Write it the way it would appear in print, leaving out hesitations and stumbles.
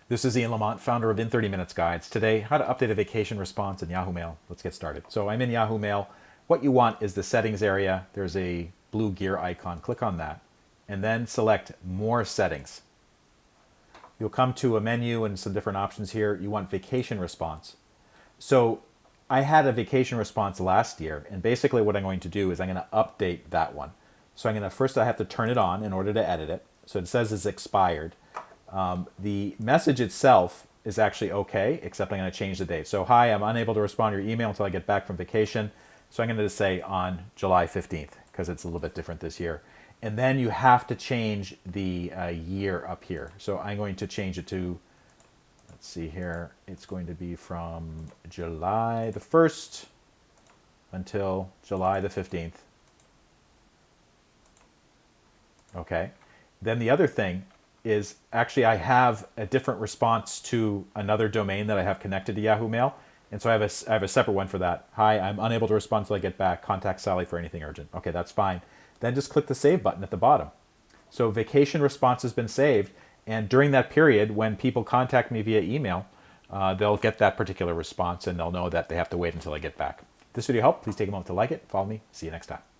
This is Ian Lamont, founder of In 30 Minutes Guides. Today, how to update a vacation response in Yahoo Mail. Let's get started. So I'm in Yahoo Mail. What you want is the settings area. There's a blue gear icon. Click on that and then select More Settings. You'll come to a menu and some different options here. You want vacation response. So I had a vacation response last year, and basically what I'm going to do is I'm going to update that one. So I'm going to first I have to turn it on in order to edit it. So it says it's expired. The message itself is actually okay, except I'm going to change the date. So, hi, I'm unable to respond to your email until I get back from vacation. So I'm going to say on July 15th, because it's a little bit different this year. And then you have to change the year up here. So I'm going to change it to, let's see here, it's going to be from July the 1st until July the 15th. Okay. Then the other thing is actually I have a different response to another domain that I have connected to Yahoo Mail. And so I have a separate one for that. Hi, I'm unable to respond until I get back. Contact Sally for anything urgent. Okay, that's fine. Then just click the save button at the bottom. So vacation response has been saved. And during that period, when people contact me via email, they'll get that particular response and they'll know that they have to wait until I get back. If this video helped, please take a moment to like it. Follow me. See you next time.